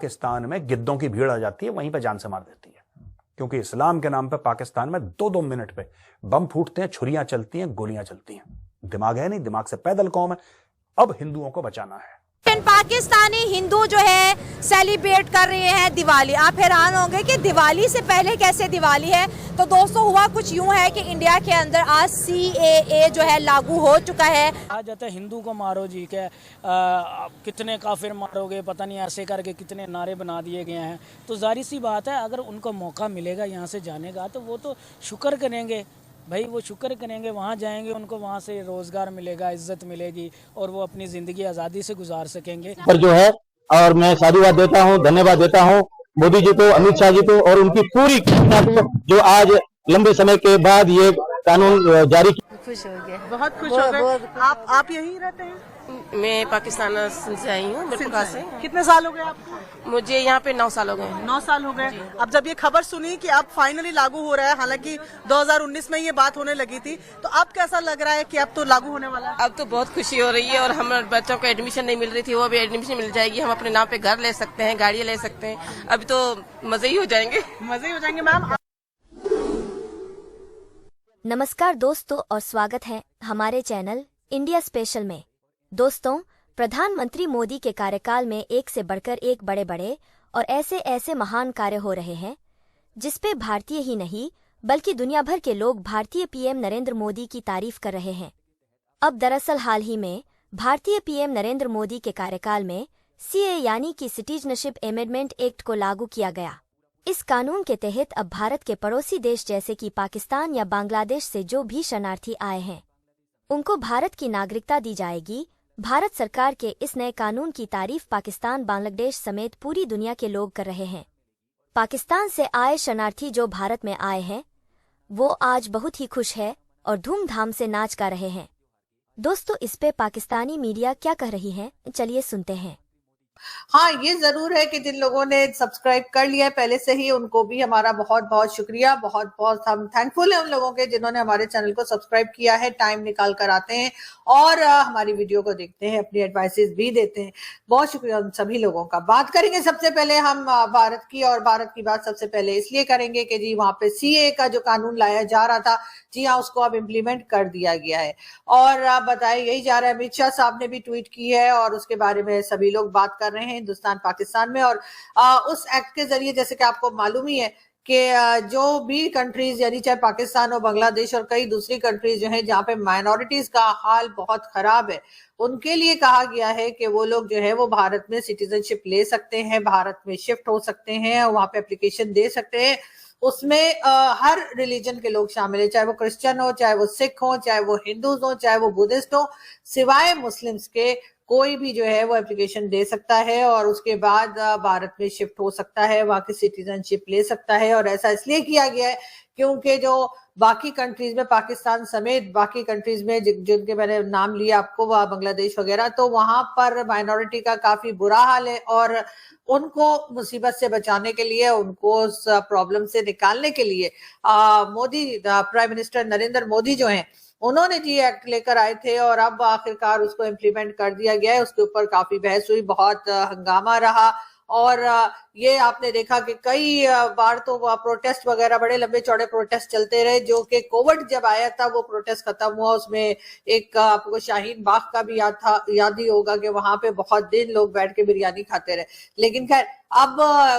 पाकिस्तान में गिद्धों की भीड़ आ जाती है, वहीं पे जान से मार देती है। क्योंकि इस्लाम के नाम पे पाकिस्तान में 2-2 मिनट पे बम फूटते हैं, छुरियां चलती हैं, गोलियां चलती हैं। दिमाग है नहीं, दिमाग से पैदल कौम है। अब हिंदुओं को बचाना है। पाकिस्तानी हिंदू जो है सेलिब्रेट कर रहे हैं दिवाली। आप हैरान होंगे कि दिवाली से पहले कैसे दिवाली है। तो दोस्तों हुआ कुछ यूं है कि इंडिया के अंदर आज CAA जो है लागू हो चुका है। आ जाता है हिंदू को मारो जी के कितने काफिर मारोगे, पता नहीं ऐसे करके कितने नारे बना दिए गए हैं। तो जाहिर सी बात है अगर उनको मौका मिलेगा यहाँ से जाने का तो वो तो शुक्र करेंगे भाई, वो शुक्र करेंगे, वहाँ जाएंगे, उनको वहाँ से रोजगार मिलेगा, इज्जत मिलेगी और वो अपनी जिंदगी आज़ादी से गुजार सकेंगे। पर जो है, और मैं साधुवाद देता हूँ, धन्यवाद देता हूँ मोदी जी को, अमित शाह जी को और उनकी पूरी को, जो आज लंबे समय के बाद ये कानून जारी किया। खुश हो गए, बहुत खुश हो गए। आप यहीं रहते हैं? मैं पाकिस्तान से आई हूँ, बरपुका से। कितने साल हो गए आपको? मुझे यहाँ पे 9 साल हो गए। 9 साल हो गए। अब जब ये खबर सुनी कि अब फाइनली लागू हो रहा है, हालांकि 2019 में ये बात होने लगी थी, तो अब कैसा लग रहा है कि अब तो लागू होने वाला है? अब तो बहुत खुशी हो रही है और हमारे बच्चों को एडमिशन नहीं मिल रही थी, वो भी एडमिशन मिल जाएगी। हम अपने नाम पे घर ले सकते हैं, गाड़ियाँ ले सकते हैं। अभी तो मजे ही हो जाएंगे। मजे ही हो जाएंगे। मैम नमस्कार दोस्तों और स्वागत है हमारे चैनल इंडिया स्पेशल में। दोस्तों, प्रधानमंत्री मोदी के कार्यकाल में एक से बढ़कर एक बड़े बड़े और ऐसे महान कार्य हो रहे हैं जिसपे भारतीय ही नहीं बल्कि दुनिया भर के लोग भारतीय PM नरेंद्र मोदी की तारीफ कर रहे हैं। अब दरअसल हाल ही में भारतीय PM नरेंद्र मोदी के कार्यकाल में CAA यानी कि सिटीजनशिप अमेंडमेंट एक्ट को लागू किया गया। इस कानून के तहत अब भारत के पड़ोसी देश जैसे कि पाकिस्तान या बांग्लादेश से जो भी शरणार्थी आए हैं उनको भारत की नागरिकता दी जाएगी। भारत सरकार के इस नए कानून की तारीफ पाकिस्तान, बांग्लादेश समेत पूरी दुनिया के लोग कर रहे हैं। पाकिस्तान से आए शरणार्थी जो भारत में आए हैं वो आज बहुत ही खुश है और धूमधाम से नाच गा रहे हैं। दोस्तों, इस पे पाकिस्तानी मीडिया क्या कह रही है, चलिए सुनते हैं। हाँ, ये जरूर है कि जिन लोगों ने सब्सक्राइब कर लिया है पहले से ही, उनको भी हमारा बहुत बहुत शुक्रिया। बहुत बहुत हम थैंकफुल हैं उन लोगों के जिन्होंने हमारे चैनल को सब्सक्राइब किया है, टाइम निकाल कर आते हैं और हमारी वीडियो को देखते हैं, अपनी एडवाइसेस भी देते हैं। बहुत शुक्रिया उन सभी लोगों का। बात करेंगे सबसे पहले हम भारत की, और भारत की बात सबसे पहले इसलिए करेंगे कि जी वहां पे CAA का जो कानून लाया जा रहा था, जी हाँ, उसको अब इम्प्लीमेंट कर दिया गया है। और आप बताए यही जा रहा है, अमित शाह साहब ने भी ट्वीट की है और उसके बारे में सभी लोग बात कर रहे हैं हिंदुस्तान पाकिस्तान में। और उस एक्ट के जरिए जैसे कि आपको मालूम ही है कि जो भी कंट्रीज यानी चाहे पाकिस्तान और बांग्लादेश और कई दूसरी कंट्रीज जो है जहाँ पे माइनॉरिटीज का हाल बहुत खराब है, उनके लिए कहा गया है कि वो लोग जो है वो भारत में सिटीजनशिप ले सकते हैं, भारत में शिफ्ट हो सकते हैं और वहां पे एप्लीकेशन दे सकते हैं। उसमें हर रिलीजन के लोग शामिल है, चाहे वो क्रिश्चियन हो, चाहे वो सिख हो, चाहे वो हिंदूज हो, चाहे वो बुद्धिस्ट हो, सिवाय मुस्लिम्स के कोई भी जो है वो एप्लीकेशन दे सकता है और उसके बाद भारत में शिफ्ट हो सकता है, वहां की सिटीजनशिप ले सकता है। और ऐसा इसलिए किया गया है क्योंकि जो बाकी कंट्रीज में, पाकिस्तान समेत बाकी कंट्रीज में जिनके मैंने नाम लिया आपको, बांग्लादेश वगैरह, तो वहां पर माइनॉरिटी का काफी बुरा हाल है और उनको मुसीबत से बचाने के लिए, उनको उस प्रॉब्लम से निकालने के लिए मोदी, प्राइम मिनिस्टर नरेंद्र मोदी जो हैं, उन्होंने जी एक्ट लेकर आए थे और अब आखिरकार उसको इम्प्लीमेंट कर दिया गया है। उसके ऊपर काफी बहस हुई, बहुत हंगामा रहा और ये आपने देखा कि कई बार तो प्रोटेस्ट वगैरह, बड़े लंबे चौड़े प्रोटेस्ट चलते रहे, जो कि कोविड जब आया था वो प्रोटेस्ट खत्म हुआ। उसमें एक आपको शाहीन बाग का भी याद ही होगा कि वहां पे बहुत दिन लोग बैठ के बिरयानी खाते रहे। लेकिन खैर अब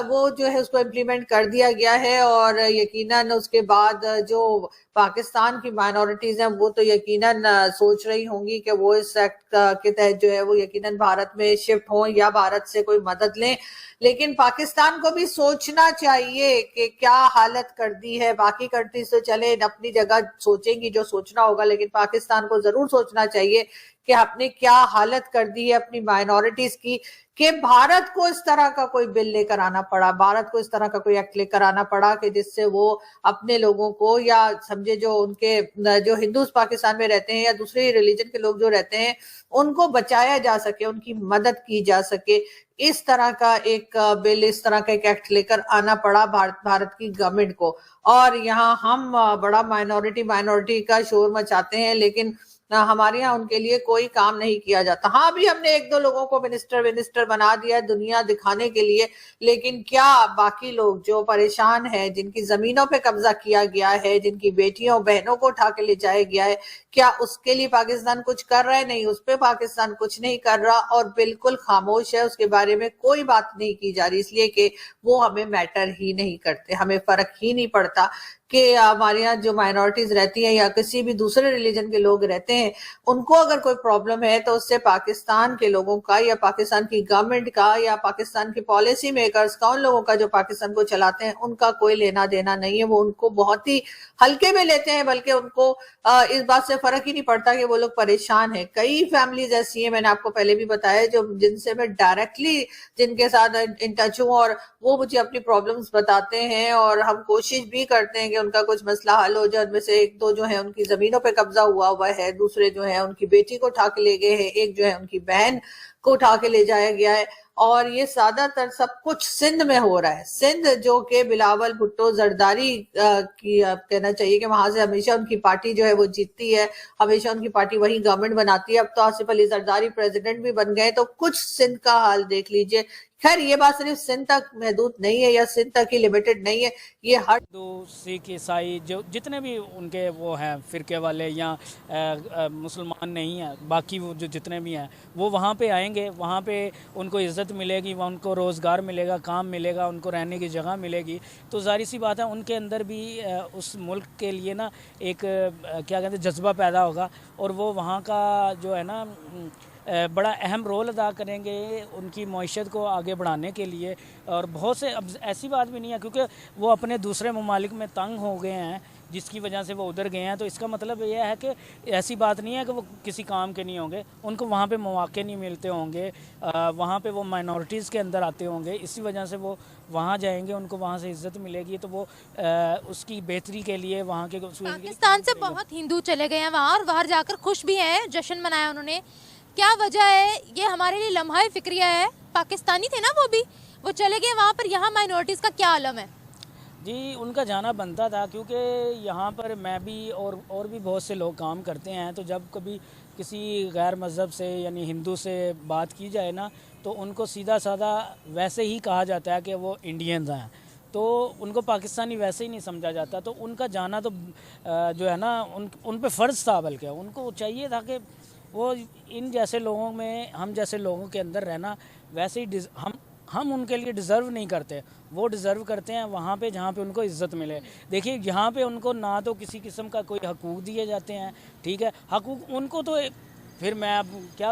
वो जो है उसको इम्प्लीमेंट कर दिया गया है और यकीनन उसके बाद जो पाकिस्तान की माइनॉरिटीज हैं वो तो यकीनन सोच रही होंगी कि वो इस एक्ट के तहत जो है वो यकीनन भारत में शिफ्ट हों या भारत से कोई मदद लें। लेकिन पाकिस्तान को भी सोचना चाहिए कि क्या हालत कर दी है। बाकी कंट्रीज तो चले अपनी जगह सोचेंगी जो सोचना होगा, लेकिन पाकिस्तान को जरूर सोचना चाहिए कि आपने क्या हालत कर दी है अपनी माइनॉरिटीज की, कि भारत को इस तरह का कोई बिल लेकर आना पड़ा, भारत को इस तरह का कोई एक्ट लेकर आना पड़ा कि जिससे वो अपने लोगों को, या समझे जो उनके जो हिंदूज पाकिस्तान में रहते हैं या दूसरे रिलीजन के लोग जो रहते हैं, उनको बचाया जा सके, उनकी मदद की जा सके। इस तरह का एक बिल, इस तरह का एक एक्ट लेकर आना पड़ा भारत की गवर्नमेंट को। और यहाँ हम बड़ा माइनॉरिटी का शोर मचाते हैं, लेकिन ना हमारे यहाँ उनके लिए कोई काम नहीं किया जाता। हाँ, अभी हमने एक दो लोगों को मिनिस्टर बना दिया है दुनिया दिखाने के लिए, लेकिन क्या बाकी लोग जो परेशान है, जिनकी जमीनों पे कब्जा किया गया है, जिनकी बेटियों बहनों को उठा के ले जाया गया है, क्या उसके लिए पाकिस्तान कुछ कर रहा है? नहीं, उस पे पाकिस्तान कुछ नहीं कर रहा और बिल्कुल खामोश है, उसके बारे में कोई बात नहीं की जा रही, इसलिए कि वो हमें मैटर ही नहीं करते, हमें फर्क ही नहीं पड़ता कि हमारे यहाँ जो माइनॉरिटीज रहती हैं या किसी भी दूसरे रिलीजन के लोग रहते हैं, उनको अगर कोई प्रॉब्लम है तो उससे पाकिस्तान के लोगों का या पाकिस्तान की गवर्नमेंट का या पाकिस्तान की पॉलिसी मेकर्स का, उन लोगों का जो पाकिस्तान को चलाते हैं, उनका कोई लेना देना नहीं है। वो उनको बहुत ही हल्के में लेते हैं, बल्कि उनको इस बात से फर्क ही नहीं पड़ता कि वो लोग परेशान है। कई फैमिलीज ऐसी है, मैंने आपको पहले भी बताया, जो जिनसे मैं डायरेक्टली जिनके साथ इन टच हूँ और वो मुझे अपनी प्रॉब्लम्स बताते हैं और हम कोशिश भी करते हैं कि उनका कुछ मसला हल हो जाए। उनमें से एक दो जो है उनकी जमीनों पे कब्जा हुआ है, दूसरे जो है उनकी बेटी को उठा के ले गए हैं, एक जो है उनकी बहन को उठा के ले जाया गया है। और ये ज्यादातर सब कुछ सिंध में हो रहा है। सिंध जो कि बिलावल भुट्टो जरदारी की कहना चाहिए कि वहां से हमेशा उनकी पार्टी जो है वो जीतती है, हमेशा उनकी पार्टी वही गवर्नमेंट बनाती है। अब तो आसिफ अली जरदारी प्रेसिडेंट भी बन गए, तो कुछ सिंध का हाल देख लीजिए। खैर, ये बात सिर्फ सिंध तक महदूद नहीं है या सिंध तक ही लिमिटेड नहीं है, ये हर हिंदू, सिख, ईसाई जो जितने भी उनके वो हैं फिरके वाले या मुसलमान नहीं हैं, बाकी वो जो जितने भी हैं वो वहाँ पे आएंगे, वहाँ पे उनको इज़्ज़त मिलेगी, वहाँ उनको रोज़गार मिलेगा, काम मिलेगा, उनको रहने की जगह मिलेगी। तो ज़ाहिर सी बात है उनके अंदर भी उस मुल्क के लिए ना एक क्या कहते हैं जज्बा पैदा होगा और वो वहाँ का जो है ना बड़ा अहम रोल अदा करेंगे उनकी मईशत को आगे बढ़ाने के लिए। और बहुत से अब ऐसी बात भी नहीं है क्योंकि वो अपने दूसरे ममालिक में तंग हो गए हैं जिसकी वजह से वो उधर गए हैं, तो इसका मतलब ये है कि ऐसी बात नहीं है कि वो किसी काम के नहीं होंगे, उनको वहाँ पे मौके नहीं मिलते होंगे, वहाँ पे वो माइनॉरिटीज़ के अंदर आते होंगे, इसी वजह से वो वहाँ जाएंगे, उनको वहाँ से इज़्ज़त मिलेगी, तो वो उसकी बेहतरी के लिए वहाँ के पाकिस्तान से बहुत हिंदू चले गए हैं वहाँ और बाहर जाकर खुश भी हैं, जश्न मनाया उन्होंने। क्या वजह है? ये हमारे लिए लम्हा फिक्रिया है। पाकिस्तानी थे ना वो चले गए वहाँ पर, यहाँ माइनॉरिटीज़ का क्या आलम है? जी, उनका जाना बनता था क्योंकि यहाँ पर मैं भी और भी बहुत से लोग काम करते हैं, तो जब कभी किसी गैर मज़हब से यानी हिंदू से बात की जाए ना तो उनको सीधा साधा वैसे ही कहा जाता है कि वो इंडियंस हैं, तो उनको पाकिस्तानी वैसे ही नहीं समझा जाता। तो उनका जाना तो जो है ना उन पे फ़र्ज़ था, बल्कि उनको चाहिए था कि वो इन जैसे लोगों में, हम जैसे लोगों के अंदर रहना, वैसे ही हम उनके लिए डिज़र्व नहीं करते, वो डिज़र्व करते हैं वहाँ पे जहाँ पे उनको इज़्ज़त मिले। देखिए यहाँ पे उनको ना तो किसी किस्म का कोई हकूक़ दिए जाते हैं, ठीक है, हकूक़ उनको तो फिर मैं अब क्या